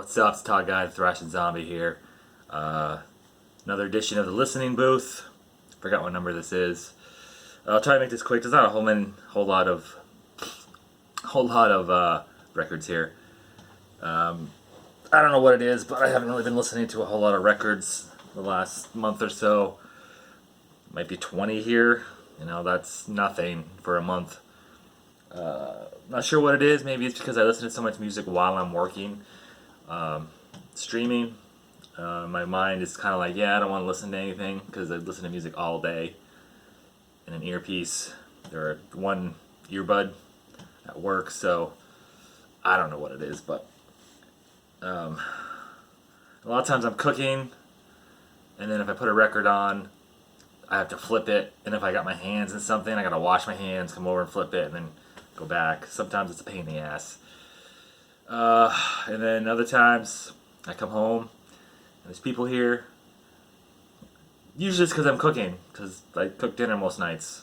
What's up? It's Todd Guy, the Thrashing Zombie here. Another edition of the Listening Booth. Forgot what number this is. I'll try to make this quick. There's not a whole lot of records here. I don't know what it is, but I haven't really been listening to a whole lot of records the last month or so. Might be 20 here. You know, that's nothing for a month. Not sure what it is. Maybe it's because I listen to so much music while I'm working. Streaming. My mind is kind of like, I don't want to listen to anything because I listen to music all day in an earpiece or one earbud at work, so I don't know what it is, but a lot of times I'm cooking, and then if I put a record on, I have to flip it, and if I got my hands in something, I gotta wash my hands, come over and flip it, and then go back. Sometimes it's a pain in the ass. And then other times I come home and there's people here. Usually it's because I'm cooking, because I cook dinner most nights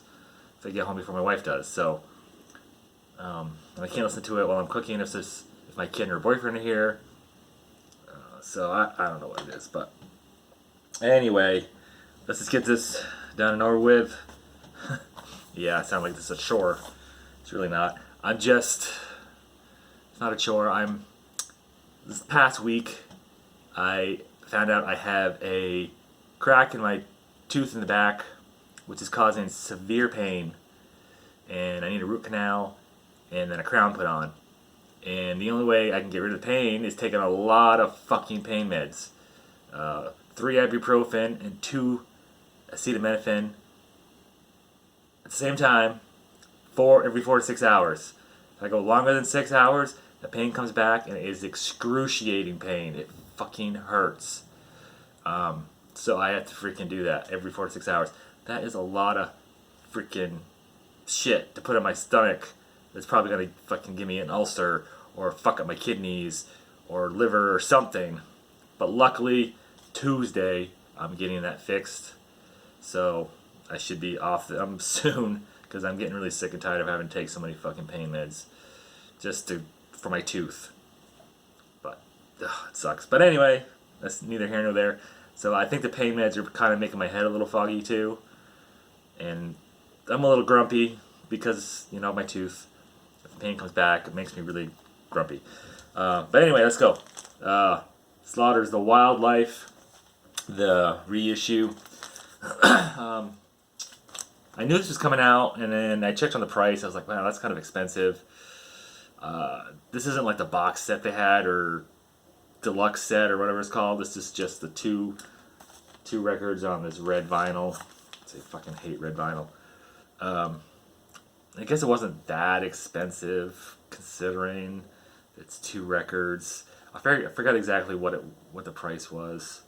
if I get home before my wife does. So, and I can't listen to it while I'm cooking if my kid and her boyfriend are here. So I don't know what it is, but anyway, let's just get this done and over with. Yeah, I sound like this is a chore. It's really not. It's not a chore. This past week, I found out I have a crack in my tooth in the back, which is causing severe pain, and I need a root canal and then a crown put on. And the only way I can get rid of the pain is taking a lot of fucking pain meds. 3 ibuprofen and 2 acetaminophen at the same time, every 4 to 6 hours. If I go longer than 6 hours, the pain comes back and it is excruciating pain. It fucking hurts. So I have to freaking do that every 4 to 6 hours. That is a lot of freaking shit to put in my stomach. That's probably gonna fucking give me an ulcer or fuck up my kidneys or liver or something. But luckily, Tuesday, I'm getting that fixed. So I should be off them soon because I'm getting really sick and tired of having to take so many fucking pain meds for my tooth. But it sucks. But anyway, that's neither here nor there. So I think the pain meds are kind of making my head a little foggy too. And I'm a little grumpy because, my tooth. If the pain comes back, it makes me really grumpy. But anyway, let's go. Slaughter's The Wildlife, the reissue. I knew this was coming out, and then I checked on the price. I was like, wow, that's kind of expensive. This isn't like the box set they had or deluxe set or whatever it's called. This is just the two records on this red vinyl. I fucking hate red vinyl. I guess it wasn't that expensive considering it's 2 records. I forgot exactly what the price was.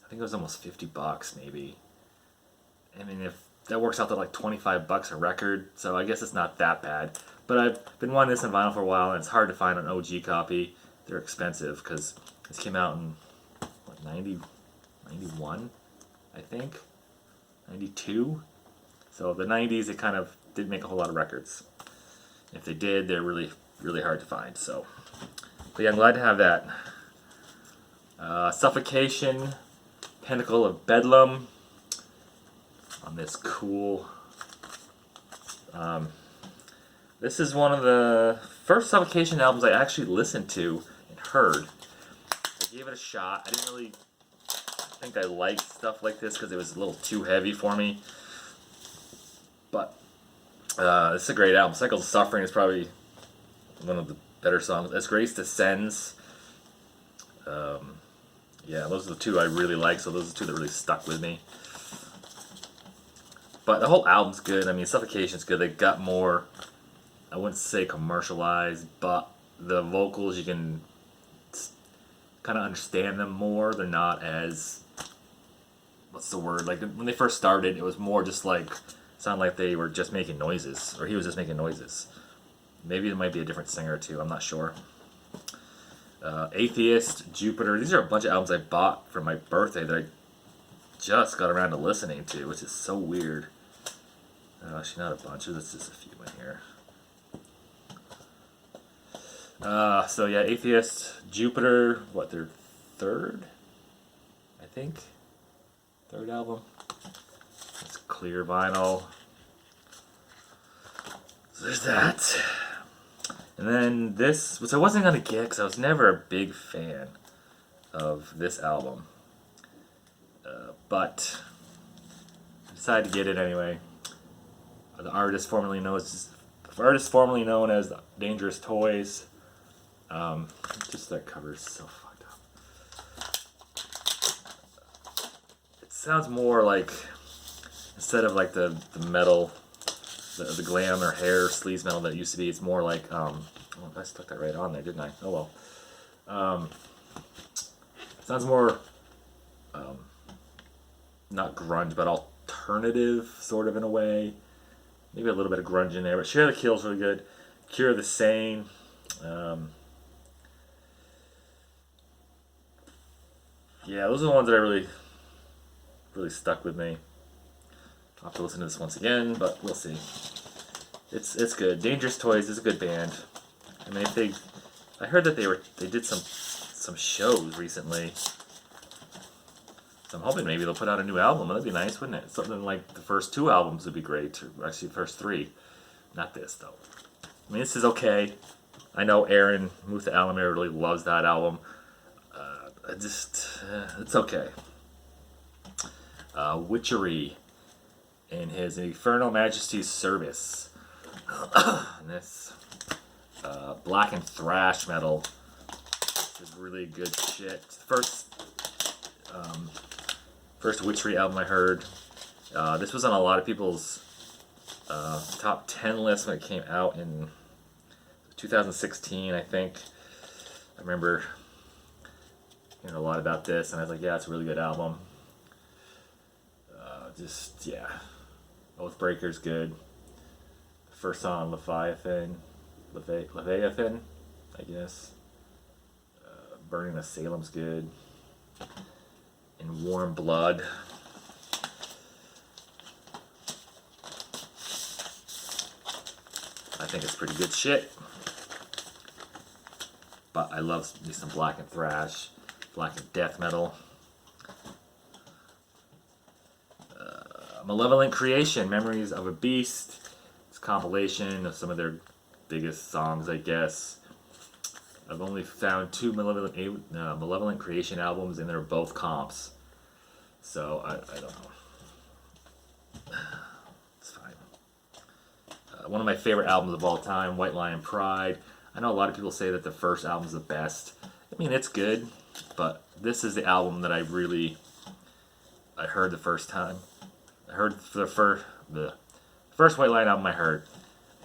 I think it was almost $50 maybe. I mean, if that works out to like $25 a record, so I guess it's not that bad. But I've been wanting this in vinyl for a while, and it's hard to find an OG copy. They're expensive because this came out in 91, I think, 92. So the 90s, it kind of didn't make a whole lot of records. If they did, they're really, really hard to find. So, but yeah, I'm glad to have that. Suffocation, Pinnacle of Bedlam. On this cool. This is one of the first Suffocation albums I actually listened to and heard. I gave it a shot. I didn't really think I liked stuff like this because it was a little too heavy for me. But this is a great album. Cycles of Suffering is probably one of the better songs. As Grace Descends. Those are the 2 I really like, so those are the 2 that really stuck with me. But the whole album's good. I mean, Suffocation's good. They got more, I wouldn't say commercialized, but the vocals, you can kind of understand them more. They're not as, what's the word? Like, when they first started, it was more just like, sounded like they were just making noises, or he was just making noises. Maybe there might be a different singer or 2, I'm not sure. Atheist, Jupiter, these are a bunch of albums I bought for my birthday that I just got around to listening to, which is so weird. Actually, not a bunch. There's just a few in here. So yeah, Atheist, Jupiter, what, their third? I think. Third album. It's clear vinyl. So there's that. And then this, which I wasn't going to get because I was never a big fan of this album. But I decided to get it anyway. The artist formerly known as Dangerous Toys. Just that cover is so fucked up. It sounds more like, instead of like the metal, the glam or hair sleaze metal that it used to be, it's more like, oh, I stuck that right on there, didn't I? Oh well. Sounds more, not grunge, but alternative, sort of, in a way. Maybe a little bit of grunge in there, but Share the Kill's really good. Cure the Sane. Yeah, those are the ones that I really stuck with me. I'll have to listen to this once again, but we'll see. It's good. Dangerous Toys is a good band. I mean, I heard that they did some shows recently. So I'm hoping maybe they'll put out a new album. That'd be nice, wouldn't it? Something like the first 2 albums would be great. Or actually, the first 3. Not this, though. I mean, this is okay. I know Aaron Mutha Alamir really loves that album. It's okay. Witchery in his Infernal Majesty's Service. And this black and thrash metal. This is really good shit. First Witchery album I heard. This was on a lot of people's top 10 list when it came out in 2016, I think. I remember hearing a lot about this, and I was like, yeah, it's a really good album. Oathbreaker's good. First song, Leviathan, I guess. Burning the Salem's good. In Warm Blood. I think it's pretty good shit. But I love me some black and thrash, black and death metal. Malevolent Creation, Memories of a Beast. It's a compilation of some of their biggest songs, I guess. I've only found 2 Malevolent Creation albums, and they're both comps. So, I don't know. It's fine. One of my favorite albums of all time, White Lion Pride. I know a lot of people say that the first album's the best. I mean, it's good, but this is the album that I heard the first time. I heard the first White Lion album I heard,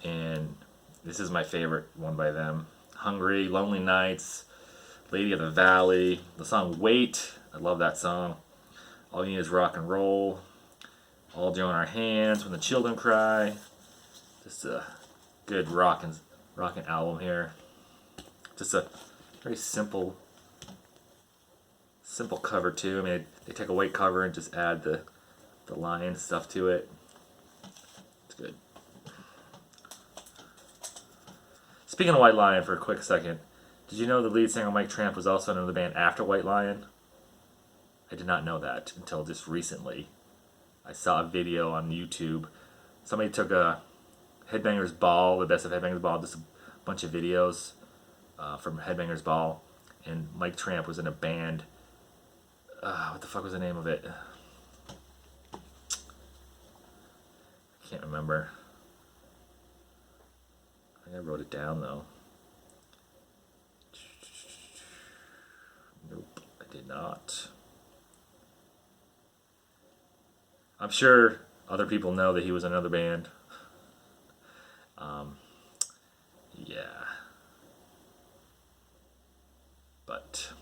and this is my favorite one by them. Hungry, Lonely Nights, Lady of the Valley, the song Wait, I love that song. All You Need Is Rock and Roll, All Join Our Hands, When the Children Cry. Just a good rockin' album here. Just a very simple cover too. I mean, they take a white cover and just add the lion stuff to it. It's good. Speaking of White Lion for a quick second, did you know the lead singer Mike Tramp was also in another band after White Lion? I did not know that until just recently. I saw a video on YouTube. Somebody took a Headbangers Ball, the best of Headbangers Ball, just a bunch of videos from Headbangers Ball, and Mike Tramp was in a band. What the fuck was the name of it? I can't remember. I think I wrote it down though. Nope, I did not. I'm sure other people know that he was in another band. Yeah. But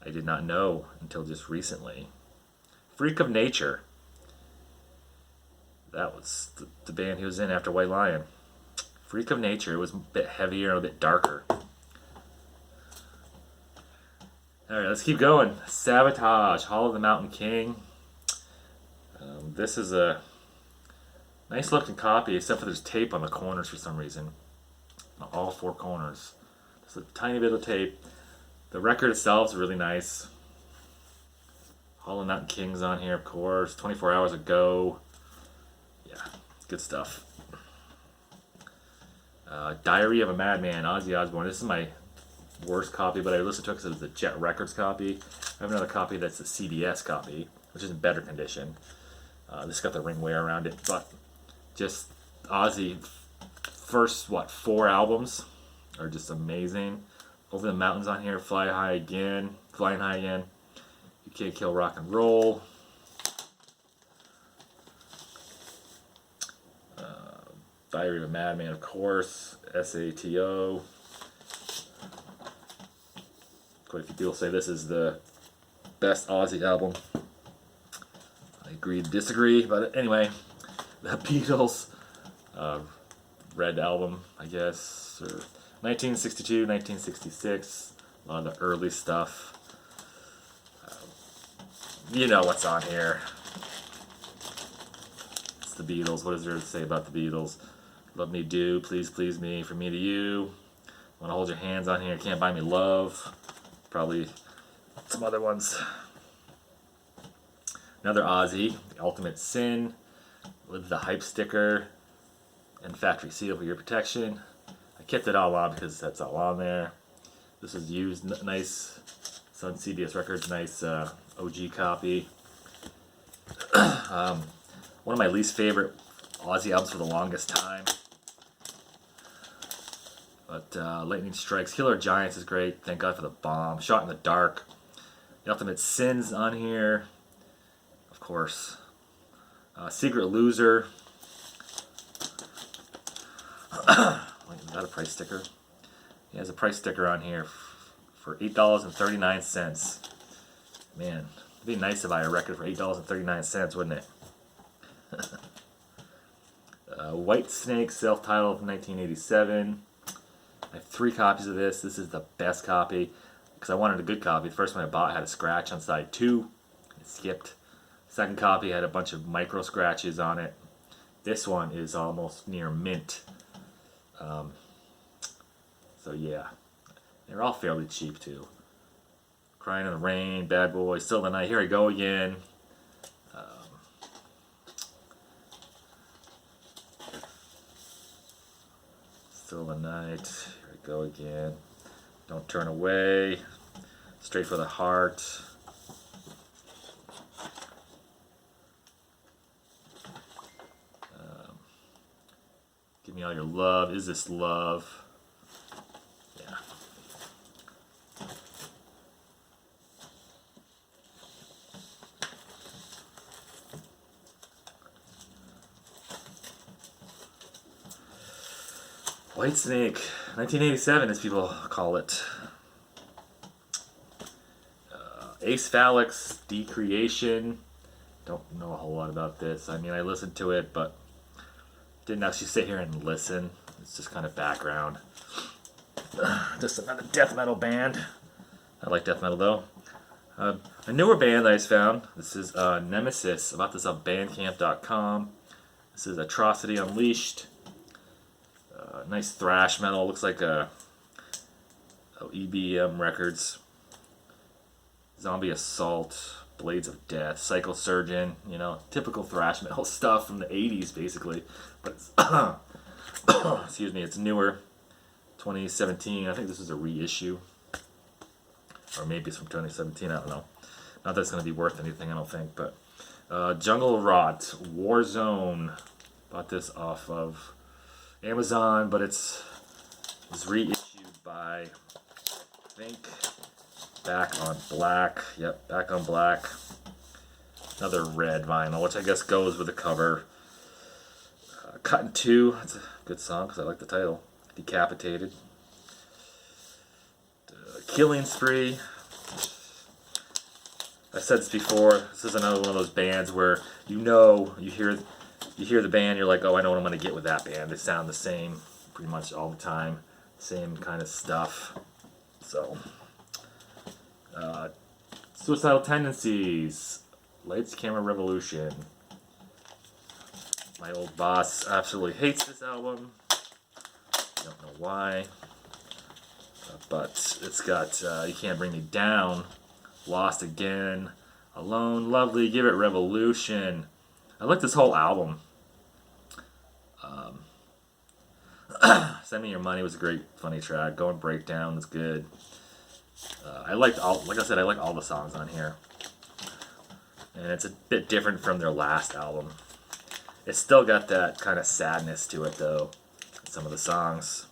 I did not know until just recently. Freak of Nature. That was the band he was in after White Lion. Freak of Nature. It was a bit heavier and a bit darker. Alright, let's keep going. Sabotage, Hall of the Mountain King. This is a nice looking copy, except for there's tape on the corners for some reason. on all four corners. Just a tiny bit of tape. The record itself is really nice. Hall & Oates Kings on here, of course. 24 Hours Ago. Yeah, good stuff. Diary of a Madman, Ozzy Osbourne. This is my worst copy, but I listened to it because it was the Jet Records copy. I have another copy that's the CBS copy, which is in better condition. This got the ring wear around it, but just Ozzy first 4 albums are just amazing. Over the Mountains on here, Flying High Again, You Can't Kill Rock and Roll. Diary of a Madman, of course. SATO. Quite a few people say this is the best Ozzy album. I agree to disagree, but anyway, the Beatles, Red Album, I guess, or 1962, 1966, a lot of the early stuff. You know what's on here. It's the Beatles. What is there to say about the Beatles? Love Me Do, Please Please Me, From Me to You. Wanna Hold Your Hands on here, Can't Buy Me Love. Probably some other ones. Another Ozzy, The Ultimate Sin, with the hype sticker and factory seal for your protection. I kept it all on because that's all on there. This is used, nice. It's on CBS Records, nice OG copy. One of my least favorite Ozzy albums for the longest time. But Lightning Strikes, Killer Giants is great. Thank God for the Bomb. Shot in the Dark. The Ultimate Sin's on here. Of course. Secret Loser. Wait, is that a price sticker? He has a price sticker on here for $8.39. Man, it'd be nice to buy a record for $8.39, wouldn't it? White Snake, self-titled, 1987. I have 3 copies of this. This is the best copy because I wanted a good copy. The first one I bought had a scratch on side 2. It skipped. Second copy had a bunch of micro scratches on it. This one is almost near mint. So yeah, they're all fairly cheap too. Crying in the Rain, Bad Boy, Still the Night, Here I Go Again. Still the Night, Here I Go Again. Don't Turn Away, Straight for the Heart. Give Me All Your Love, Is This Love? Yeah. White Snake, 1987 as people call it. Ace Phalanx, Decreation. Don't know a whole lot about this. I mean, I listened to it, but didn't actually sit here and listen. It's just kind of background. Just another death metal band. I like death metal though. A newer band I just found. This is Nemesis. I bought this on Bandcamp.com. This is Atrocity Unleashed. Nice thrash metal. Looks like EBM Records. Zombie Assault. Blades of Death. Psychosurgeon. You know, typical thrash metal stuff from the 80s basically. But it's excuse me, it's newer. 2017. I think this is a reissue. Or maybe it's from 2017. I don't know. Not that it's going to be worth anything, I don't think. But Jungle Rot. Warzone. Bought this off of Amazon, but it's reissued by, I think, Back on Black. Yep, Back on Black. Another red vinyl, which I guess goes with the cover. Cut in Two. That's a good song because I like the title. Decapitated. Killing Spree. I said this before. This is another one of those bands where you hear the band, you're like, oh, I know what I'm going to get with that band. They sound the same pretty much all the time. Same kind of stuff. So, Suicidal Tendencies. Lights, Camera, Revolution. My old boss absolutely hates this album. Don't know why. But it's got You Can't Bring Me Down, Lost Again, Alone, Lovely, Give It Revolution. I like this whole album. Send Me Your Money was a great, funny track. Going Breakdown was good. I liked all, like I said, I like all the songs on here. And it's a bit different from their last album. It's still got that kind of sadness to it, though. Some of the songs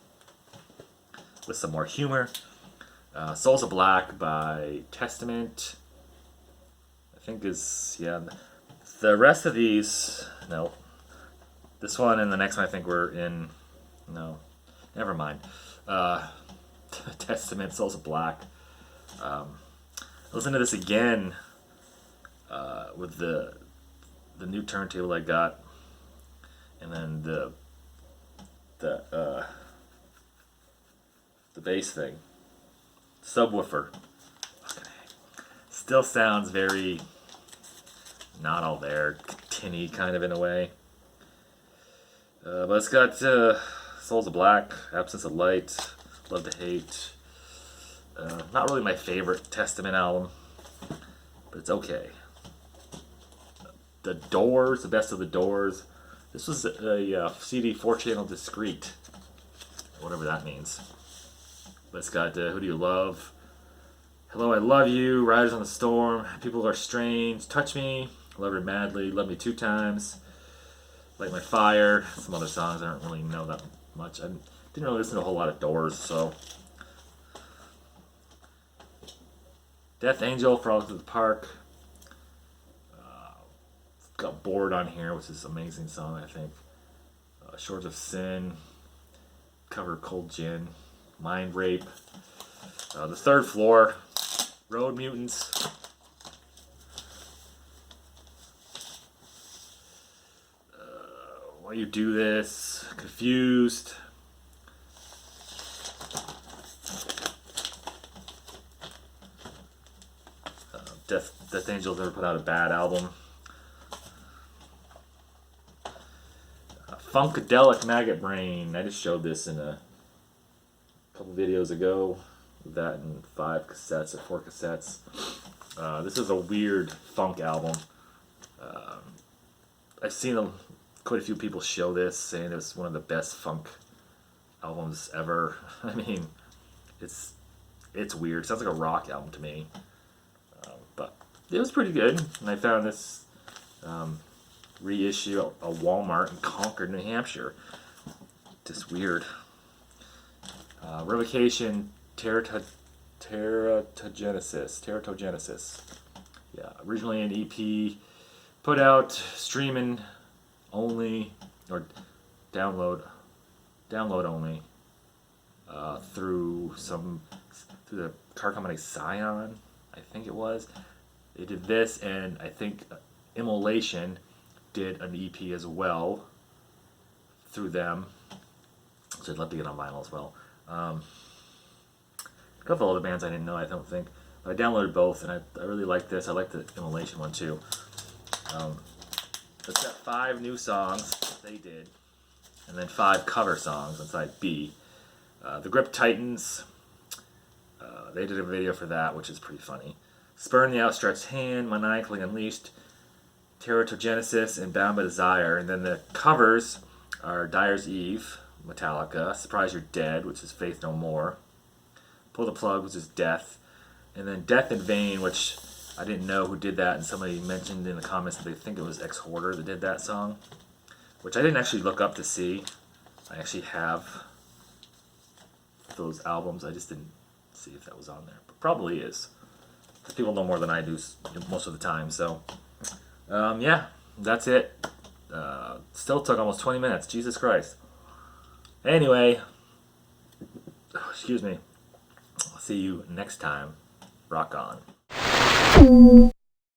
with some more humor. Souls of Black by Testament, I think is, yeah. The rest of these, no. This one and the next one I think we're in, no. Never mind. Testament, Souls of Black. Listen to this again with the new turntable I got, and then the bass thing, subwoofer. Still sounds very not all there, tinny kind of in a way. But it's got Souls of Black, Absence of Light, Love to Hate. Not really my favorite Testament album, but it's okay. The Doors, the best of the Doors. This was a CD 4-channel discrete, whatever that means. But it's got Who Do You Love? Hello, I Love You, Riders on the Storm, People Are Strange, Touch Me, Love Her Madly, Love Me Two Times, Light My Fire, some other songs I don't really know that much. I didn't really listen to a whole lot of Doors, so. Death Angel, Frolic Through the Park. Got Bored on here, which is an amazing song, I think. Shores of Sin, cover Cold Gin, Mind Rape. The Third Floor, Road Mutants. Why You Do This, Confused. Death Angel's never put out a bad album. Funkadelic Maggot Brain. I just showed this in a couple videos ago. That and 5 cassettes or 4 cassettes. This is a weird funk album. I've seen quite a few people show this, saying it's one of the best funk albums ever. I mean, it's weird. It sounds like a rock album to me. But it was pretty good. And I found this reissue at a Walmart in Concord, New Hampshire. Just weird. Revocation, Teratogenesis. Yeah, originally an EP, put out streaming only, or download only, through the car company Scion, I think it was. They did this, and I think Immolation did an EP as well through them. So I'd love to get on vinyl as well. A couple other bands I didn't know, I don't think. But I downloaded both, and I really like this. I like the Immolation one too. It's got 5 new songs they did, and then 5 cover songs on side B. The Grip Titans, they did a video for that, which is pretty funny. Spurn the Outstretched Hand, Maniacally Unleashed, Teratogenesis, and Bound by Desire. And then the covers are Dyer's Eve, Metallica, Surprise You're Dead, which is Faith No More, Pull the Plug, which is Death, and then Death in Vain, which I didn't know who did that, and somebody mentioned in the comments that they think it was Ex Hoarder that did that song, which I didn't actually look up to see. I actually have those albums. I just didn't see if that was on there, but probably is. People know more than I do most of the time, so yeah, that's it. Still took almost 20 minutes. Jesus Christ. Anyway, excuse me. I'll see you next time. Rock on.